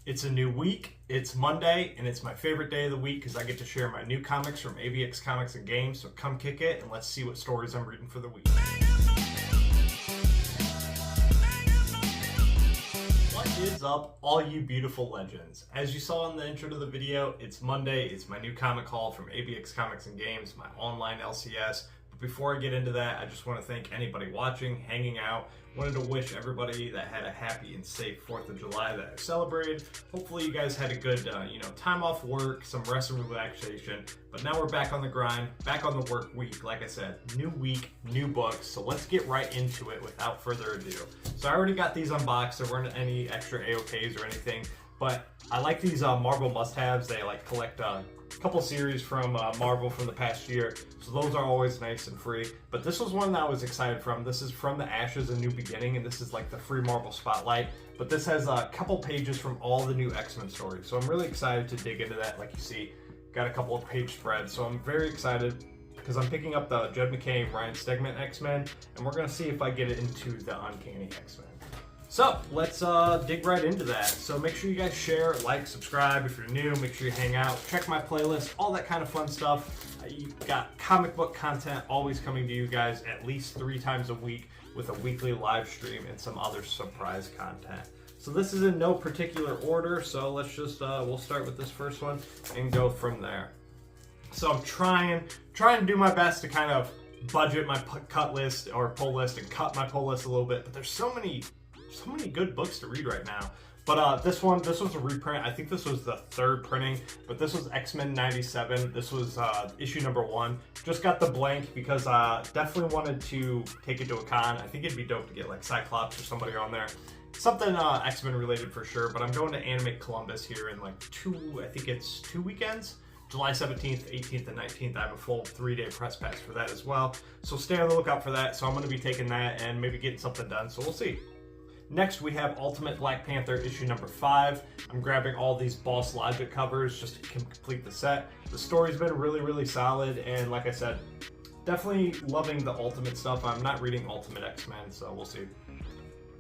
It's a new week, it's Monday, and it's my favorite day of the week because I get to share my new comics from AVX Comics and Games, so come kick it and let's see what stories I'm reading for the week. What is up, all you beautiful legends? As you saw in the intro to the video, it's Monday, it's my new comic haul from AVX Comics and Games, my online LCS. But before I get into that, I just want to thank anybody watching, hanging out. Wanted to wish everybody that had a happy and safe 4th of July that I celebrated. Hopefully you guys had a good, time off work, some rest and relaxation. But now we're back on the grind, back on the work week. Like I said, new week, new books. So let's get right into it without further ado. So I already got these unboxed. There weren't any extra AOKs or anything. But I like these Marvel must-haves. They like collect a couple series from Marvel from the past year, so those are always nice and free. But this was one that I was excited from. This is From the Ashes, A New Beginning, and this is like the free Marvel Spotlight. But this has a couple pages from all the new X-Men stories, so I'm really excited to dig into that. Like you see, got a couple of page spreads, so I'm very excited because I'm picking up the Jed McKay, Ryan Stegman X-Men, and we're going to see if I get it into the Uncanny X-Men. So let's dig right into that. So make sure you guys share, like, subscribe. If you're new, make sure you hang out, check my playlist, all that kind of fun stuff. You got comic book content always coming to you guys at least 3 times a week with a weekly live stream and some other surprise content. So this is in no particular order, so let's just, we'll start with this first one and go from there. So I'm trying to do my best to kind of budget my cut list or pull list and cut my pull list a little bit, but there's so many good books to read right now. But this was a reprint. I think this was the 3rd printing, but this was X-Men 97. This was issue number 1. Just got the blank because definitely wanted to take it to a con. I think it'd be dope to get like Cyclops or somebody on there. Something X-Men related for sure, but I'm going to Animate Columbus here in like 2 weekends. July 17th, 18th, and 19th. I have a full 3-day press pass for that as well. So stay on the lookout for that. So I'm going to be taking that and maybe getting something done. So we'll see. Next, we have Ultimate Black Panther issue number 5. I'm grabbing all these Boss Logic covers just to complete the set. The story's been really, really solid, and like I said, definitely loving the Ultimate stuff. I'm not reading Ultimate X-Men, so we'll see.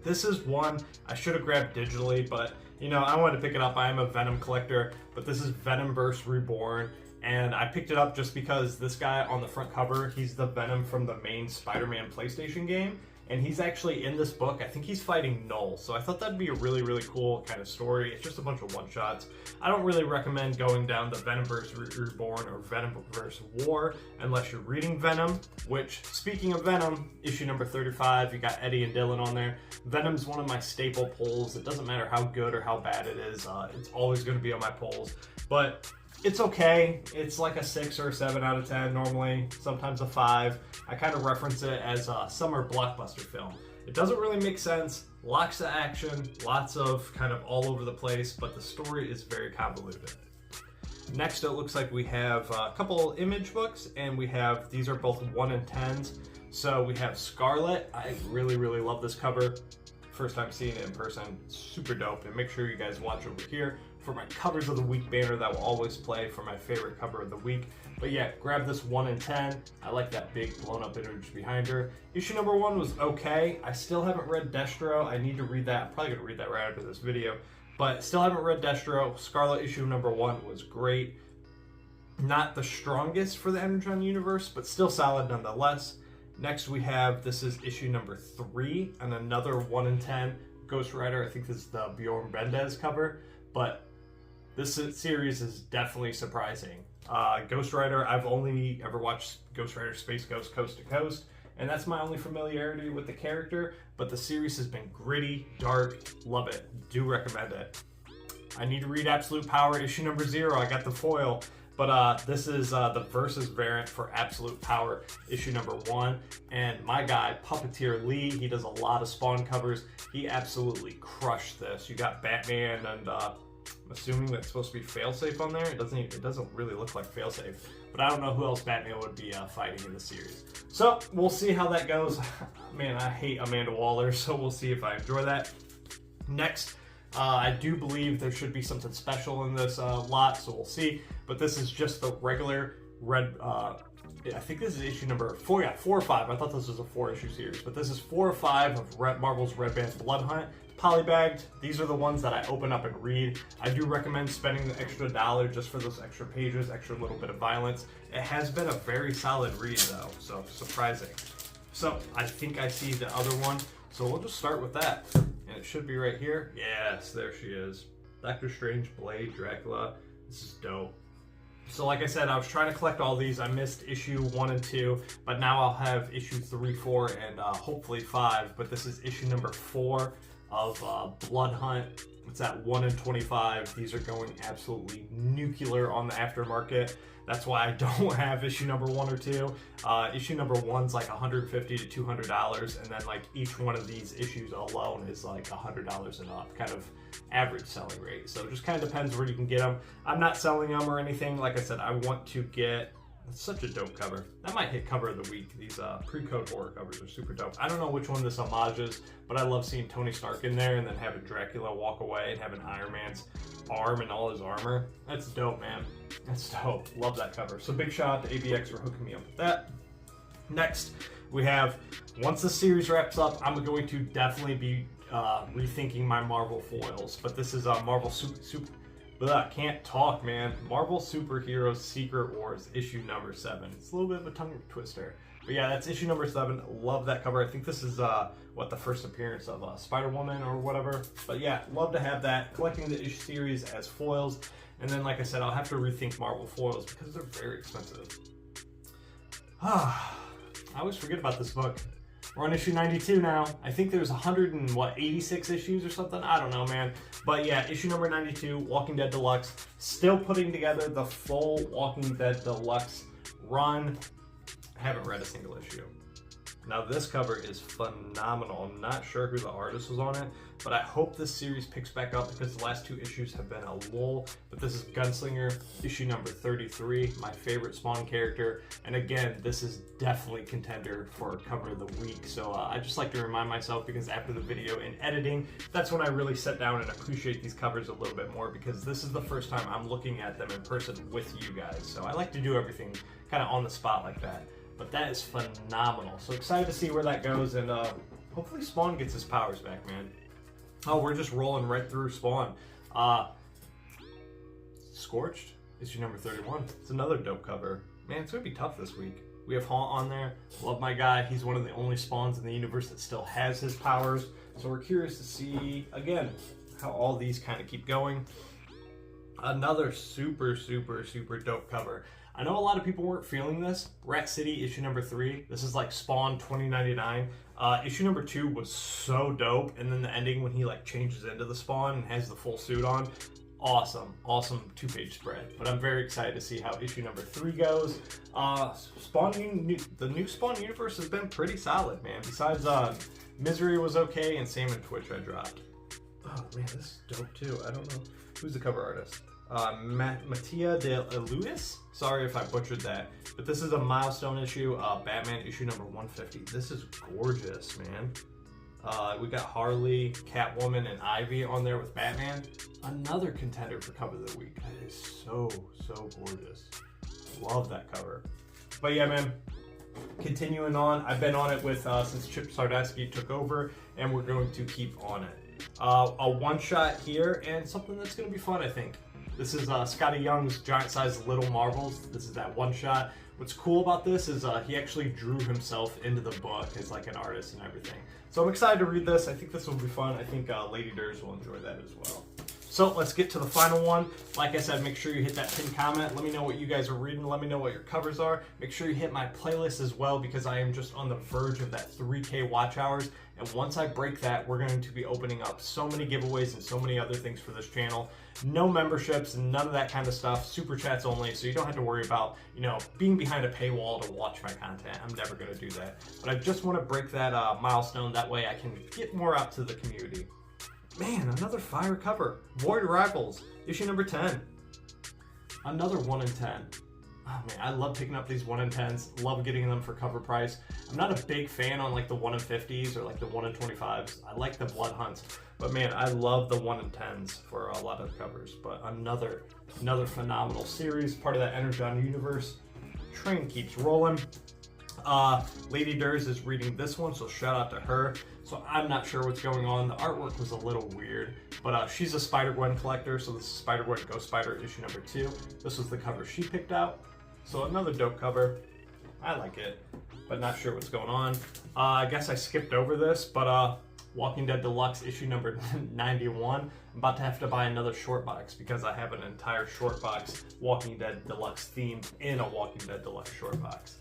This is one I should have grabbed digitally, but I wanted to pick it up. I am a Venom collector, but this is Venomverse Reborn, and I picked it up just because this guy on the front cover, he's the Venom from the main Spider-Man PlayStation game. And he's actually in this book. I think he's fighting Null. So I thought that'd be a really, really cool kind of story. It's just a bunch of one-shots. I don't really recommend going down the Venomverse Reborn or Venomverse War unless you're reading Venom, which, speaking of Venom, issue number 35, you got Eddie and Dylan on there. Venom's one of my staple pulls. It doesn't matter how good or how bad it is. It's always going to be on my pulls. But it's okay. It's like a 6 or a 7 out of 10 normally, sometimes a 5. I kind of reference it as a summer blockbuster film. It doesn't really make sense, lots of action, lots of kind of all over the place, but the story is very convoluted. Next, it looks like we have a couple image books, and these are both 1 and 10s. So we have Scarlet. I really, really love this cover. First time seeing it in person, super dope. And make sure you guys watch over here for my covers of the week banner that will always play for my favorite cover of the week. But yeah, grab this 1 and 10. I like that big blown up image behind her. Issue number 1 was okay. I still haven't read Destro. I need to read that. I'm probably gonna read that right after this video. But still haven't read Destro. Scarlet issue number 1 was great. Not the strongest for the Energon universe, but still solid nonetheless. Next we have, this is issue number 3 and another 1 and 10 Ghost Rider. I think this is the Bjorn Bendez cover, but this series is definitely surprising. Ghost Rider, I've only ever watched Ghost Rider Space Ghost Coast to Coast, and that's my only familiarity with the character, but the series has been gritty, dark, love it, do recommend it. I need to read Absolute Power issue number 0, I got the foil, but this is the Versus variant for Absolute Power issue number 1, and my guy, Puppeteer Lee, he does a lot of Spawn covers, he absolutely crushed this. You got Batman and I'm assuming that's supposed to be Failsafe on there. It doesn't really look like Failsafe, but I don't know who else Batman would be fighting in the series. So we'll see how that goes. Man, I hate Amanda Waller, so we'll see if I enjoy that. Next, I do believe there should be something special in this lot, so we'll see. But this is just the regular red. I think this is issue number 4. Yeah, 4 or 5. I thought this was a 4-issue series, but this is 4 or 5 of Marvel's Red Band's Blood Hunt. Polybagged, these are the ones that I open up and read. I do recommend spending the extra $1 just for those extra pages, extra little bit of violence. It has been a very solid read though, so surprising. So I think I see the other one, so we'll just start with that. And it should be right here. Yes, there she is. Doctor Strange, Blade, Dracula. This is dope. So like I said, I was trying to collect all these. I missed issue 1 and 2, but now I'll have issue 3, 4, and hopefully 5. But this is issue number 4 of Blood Hunt. It's at 1 and 25. These are going absolutely nuclear on the aftermarket. That's why I don't have issue number 1 or 2. Issue number 1's like $150 to $200, and then like each one of these issues alone is like $100 and up, kind of average selling rate. So it just kind of depends where you can get them. I'm not selling them or anything. Like I said, I want to get. It's such a dope cover. That might hit cover of the week. These pre-code horror covers are super dope. I don't know which one this homage is, but I love seeing Tony Stark in there and then having Dracula walk away and having Iron Man's arm and all his armor. That's dope, man. That's dope. Love that cover. So big shout out to ABX for hooking me up with that. Next, we have, once the series wraps up, I'm going to definitely be rethinking my Marvel foils. But this is Marvel can't talk, man. Marvel Superheroes Secret Wars, issue number 7. It's a little bit of a tongue twister. But yeah, that's issue number 7. Love that cover. I think this is, the first appearance of Spider-Woman or whatever. But yeah, love to have that. Collecting the issue series as foils. And then, like I said, I'll have to rethink Marvel foils because they're very expensive. I always forget about this book. We're on issue 92 now. I think there's 86 issues or something. I don't know, man. But yeah, issue number 92, Walking Dead Deluxe. Still putting together the full Walking Dead Deluxe run. Haven't read a single issue. Now this cover is phenomenal. I'm not sure who the artist was on it, but I hope this series picks back up because the last 2 issues have been a lull. But this is Gunslinger, issue number 33, my favorite Spawn character. And again, this is definitely contender for cover of the week. So I just like to remind myself, because after the video and editing, that's when I really sit down and appreciate these covers a little bit more, because this is the first time I'm looking at them in person with you guys. So I like to do everything kind of on the spot like that. But that is phenomenal. So excited to see where that goes, and hopefully Spawn gets his powers back, man. Oh, we're just rolling right through Spawn. Scorched, issue number 31. It's another dope cover. Man, it's going to be tough this week. We have Haunt on there. Love my guy. He's one of the only Spawns in the universe that still has his powers. So we're curious to see, again, how all these kind of keep going. Another super, super, super dope cover. I know a lot of people weren't feeling this. Rat City, issue number 3. This is like Spawn 2099. Issue number 2 was so dope, and then the ending when he like changes into the Spawn and has the full suit on. Awesome 2-page spread. But I'm very excited to see how issue number 3 goes. The new Spawn universe has been pretty solid, man. Besides Misery was okay, and Sam and Twitch I dropped. Oh man, this is dope too. I don't know who's the cover artist. Mattia de Luis. Sorry if I butchered that, but this is a milestone issue, Batman issue number 150. This is gorgeous, man. We got Harley, Catwoman, and Ivy on there with Batman. Another contender for cover of the week. That is so gorgeous. Love that cover. But yeah, man, continuing on. I've been on it with since Chip Sardasky took over, and we're going to keep on it. A one-shot here, and something that's going to be fun, I think. This is Scotty Young's Giant Size Little Marvels. This is that one shot. What's cool about this is he actually drew himself into the book as like an artist and everything. So I'm excited to read this. I think this will be fun. I think Lady Durs will enjoy that as well. So let's get to the final one. Like I said, make sure you hit that pinned comment. Let me know what you guys are reading. Let me know what your covers are. Make sure you hit my playlist as well, because I am just on the verge of that 3K watch hours. And once I break that, we're going to be opening up so many giveaways and so many other things for this channel. No memberships, none of that kind of stuff. Super chats only, so you don't have to worry about, being behind a paywall to watch my content. I'm never going to do that. But I just want to break that milestone. That way I can get more out to the community. Man, another fire cover. Void Rivals, issue number 10. Another 1 in 10. Oh man, I love picking up these 1 in 10s. Love getting them for cover price. I'm not a big fan on like the 1 in 50s or like the 1 in 25s. I like the Blood Hunts, but man, I love the 1 in 10s for a lot of the covers. But another phenomenal series, part of that Energon universe. Train keeps rolling. Lady Durs is reading this one, so shout out to her. so I'm not sure what's going on. The artwork was a little weird, but she's a Spider-Gwen collector, so this is Spider-Gwen Ghost Spider issue number 2. This was the cover she picked out, so another dope cover. I like it, but not sure what's going on. I guess I skipped over this, but Walking Dead Deluxe issue number 91. I'm about to have to buy another short box because I have an entire short box Walking Dead Deluxe theme in a Walking Dead Deluxe short box.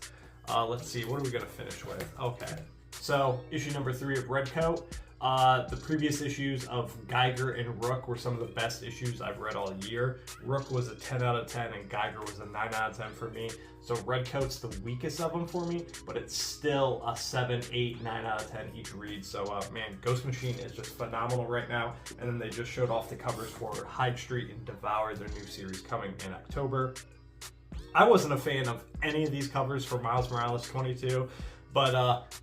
Let's see, what are we gonna finish with? Okay, so issue number 3 of Redcoat. The previous issues of Geiger and Rook were some of the best issues I've read all year. Rook was a 10 out of 10 and Geiger was a 9 out of 10 for me. So Redcoat's the weakest of them for me, but it's still a 7, 8, 9 out of 10 each read. So man, Ghost Machine is just phenomenal right now. And then they just showed off the covers for Hyde Street and Devour, their new series coming in October. I wasn't a fan of any of these covers for Miles Morales 22, but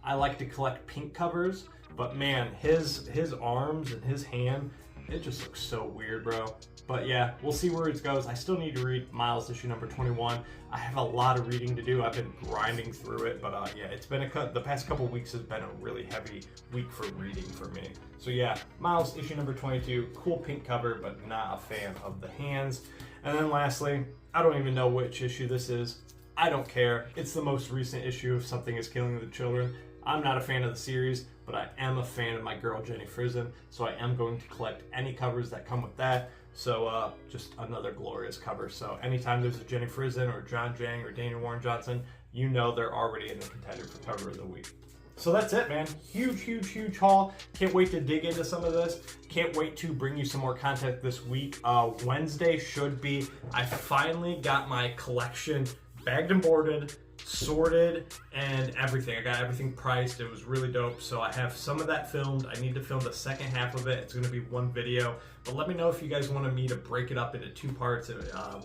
I like to collect pink covers. But man, his arms and his hand, it just looks so weird, bro. But yeah, we'll see where it goes. I still need to read Miles issue number 21. I have a lot of reading to do. I've been grinding through it, but yeah, it's been the past couple weeks has been a really heavy week for reading for me. So yeah, Miles issue number 22, cool pink cover, but not a fan of the hands. And then lastly, I don't even know which issue this is. I don't care. It's the most recent issue of Something is Killing the Children. I'm not a fan of the series, but I am a fan of my girl Jenny Frison, so I am going to collect any covers that come with that. So just another glorious cover. So anytime there's a Jenny Frison or John Jang or Daniel Warren Johnson, you know they're already in the contender for cover of the week. So that's it, man. Huge haul. Can't wait to dig into some of this. Can't wait to bring you some more content this week. Wednesday should be, I finally got my collection bagged and boarded, sorted, and everything. I got everything priced. It was really dope. So I have some of that filmed. I need to film the second half of it. It's going to be one video. But let me know if you guys wanted me to break it up into 2 parts.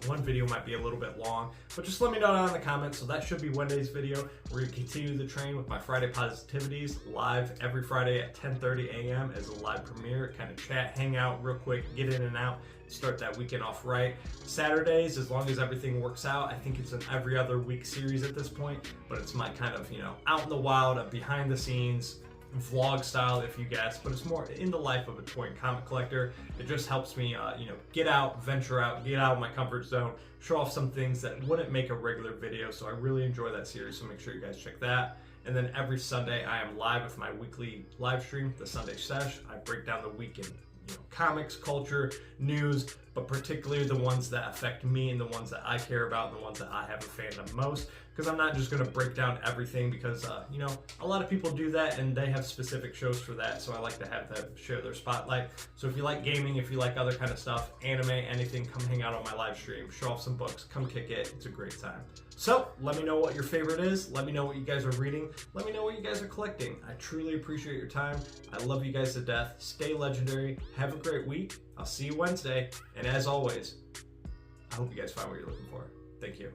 One video might be a little bit long, but just let me know down in the comments. So that should be Wednesday's video. We're going to continue the train with my Friday Positivities live every Friday at 10:30 a.m. as a live premiere. Kind of chat, hang out real quick, get in and out, start that weekend off right. Saturdays, as long as everything works out, I think it's an every other week series at this point, but it's my kind of, out in the wild, behind the scenes, vlog style if you guess, but it's more in the life of a toy and comic collector. It just helps me get out, venture out, get out of my comfort zone, show off some things that wouldn't make a regular video. So I really enjoy that series, so make sure you guys check that. And then every Sunday I am live with my weekly live stream, the Sunday Sesh. I break down the week in comics, culture, news, but particularly the ones that affect me and the ones that I care about and the ones that I have a fan of most. Because I'm not just going to break down everything because, a lot of people do that and they have specific shows for that. So I like to have them share their spotlight. So if you like gaming, if you like other kind of stuff, anime, anything, come hang out on my live stream, show off some books, come kick it. It's a great time. So let me know what your favorite is. Let me know what you guys are reading. Let me know what you guys are collecting. I truly appreciate your time. I love you guys to death. Stay legendary. Have a great week. I'll see you Wednesday. And as always, I hope you guys find what you're looking for. Thank you.